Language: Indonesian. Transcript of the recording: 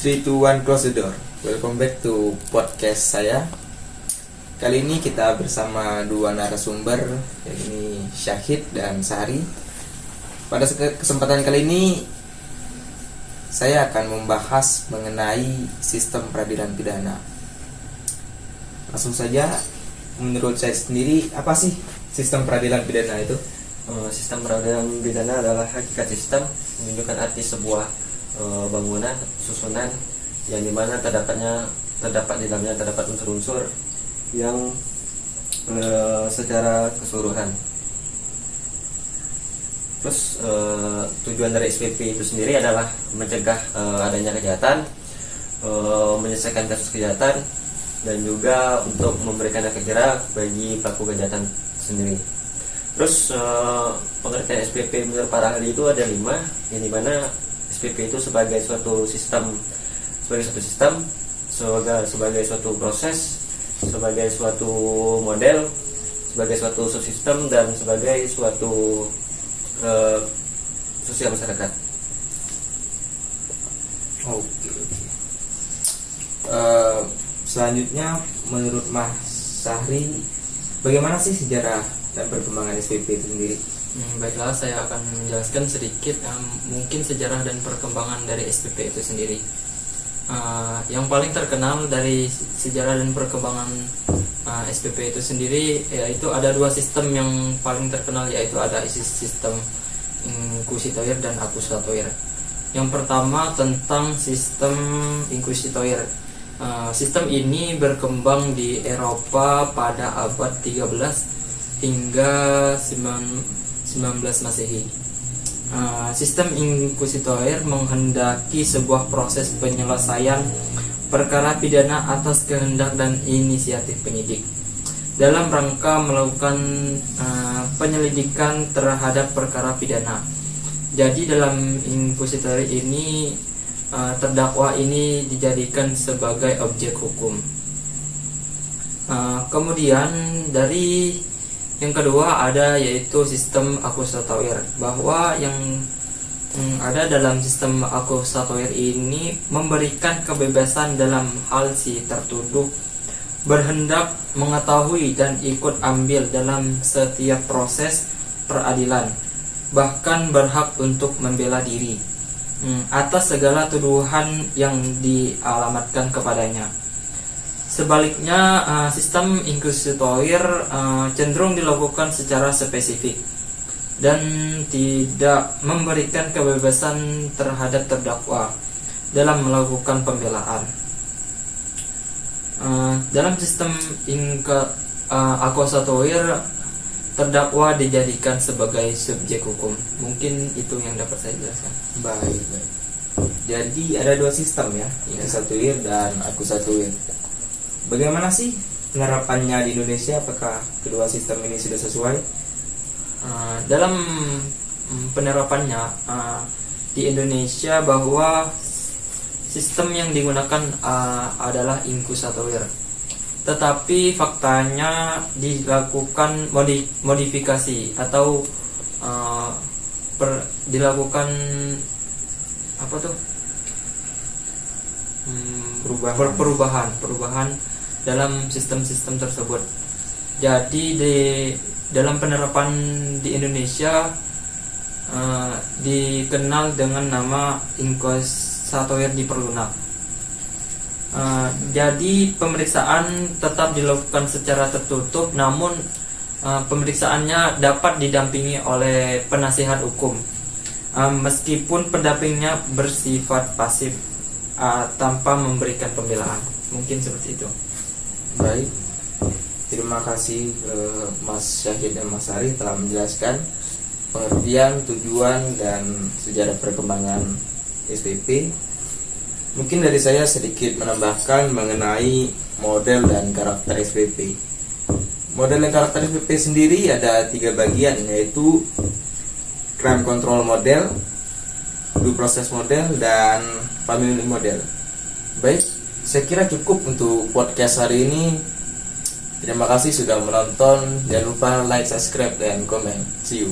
3, 2, 1, close the door. Welcome back to podcast saya. Kali ini kita bersama dua narasumber, yakni Syahid dan Sari. Pada kesempatan kali ini saya akan membahas mengenai sistem peradilan pidana. Langsung saja, menurut saya sendiri, apa sih sistem peradilan pidana itu? Sistem peradilan pidana adalah hakikat sistem, menunjukkan arti sebuah bangunan, susunan yang dimana terdapat di dalamnya terdapat unsur-unsur yang secara keseluruhan. Terus tujuan dari SPP itu sendiri adalah mencegah adanya kejahatan, menyelesaikan kasus kejahatan, dan juga untuk memberikan efek jerah bagi pelaku kejahatan sendiri. Terus pengertian SPP menurut para ahli itu ada 5, yang dimana SPP itu sebagai suatu sistem, sebagai suatu proses, sebagai suatu model, sebagai suatu subsistem, dan sebagai suatu sosial masyarakat. Oke. Selanjutnya, menurut Mas Sahri, bagaimana sih sejarah dan perkembangan SPP itu sendiri? Baiklah, saya akan menjelaskan sedikit mungkin sejarah dan perkembangan dari SPP itu sendiri. Yang paling terkenal dari sejarah dan perkembangan SPP itu sendiri, yaitu ada 2 sistem yang paling terkenal, yaitu ada sistem inquisitoire dan accusatoire. Yang pertama tentang sistem inquisitoire. Sistem ini berkembang di Eropa pada abad 13 hingga 19 Masehi. Sistem inquisitoire menghendaki sebuah proses penyelesaian perkara pidana atas kehendak dan inisiatif penyidik dalam rangka melakukan penyelidikan terhadap perkara pidana. Jadi dalam inquisitoire ini terdakwa ini dijadikan sebagai objek hukum. Kemudian dari yang kedua ada yaitu sistem accusatoire, bahwa yang ada dalam sistem accusatoire ini memberikan kebebasan dalam hal si tertuduh berhendak mengetahui dan ikut ambil dalam setiap proses peradilan, bahkan berhak untuk membela diri atas segala tuduhan yang dialamatkan kepadanya. Sebaliknya, sistem inquisitoire cenderung dilakukan secara spesifik dan tidak memberikan kebebasan terhadap terdakwa dalam melakukan pembelaan. Dalam sistem accusatoire, terdakwa dijadikan sebagai subjek hukum. Mungkin itu yang dapat saya jelaskan. Baik. Jadi ada 2 sistem ya, inquisitoire dan accusatoire. Bagaimana sih penerapannya di Indonesia? Apakah kedua sistem ini sudah sesuai? Dalam penerapannya di Indonesia, bahwa sistem yang digunakan adalah inquisitoire, tetapi faktanya dilakukan modifikasi atau dilakukan perubahan dalam sistem-sistem tersebut. Jadi dalam penerapan di Indonesia dikenal dengan nama inquisitoire diperlunak. Jadi pemeriksaan tetap dilakukan secara tertutup, namun pemeriksaannya dapat didampingi oleh penasihat hukum, meskipun pendampingnya bersifat pasif tanpa memberikan pembelaan. Mungkin seperti itu. Baik, terima kasih Mas Syahid dan Mas Sari telah menjelaskan pengertian, tujuan, dan sejarah perkembangan SPP. Mungkin dari saya sedikit menambahkan mengenai model dan karakter SPP. Model dan karakter SPP sendiri ada 3 bagian, yaitu crime control model, due process model, dan family model. Baik, saya kira cukup untuk podcast hari ini. Terima kasih sudah menonton. Jangan lupa like, subscribe, dan komen. See you.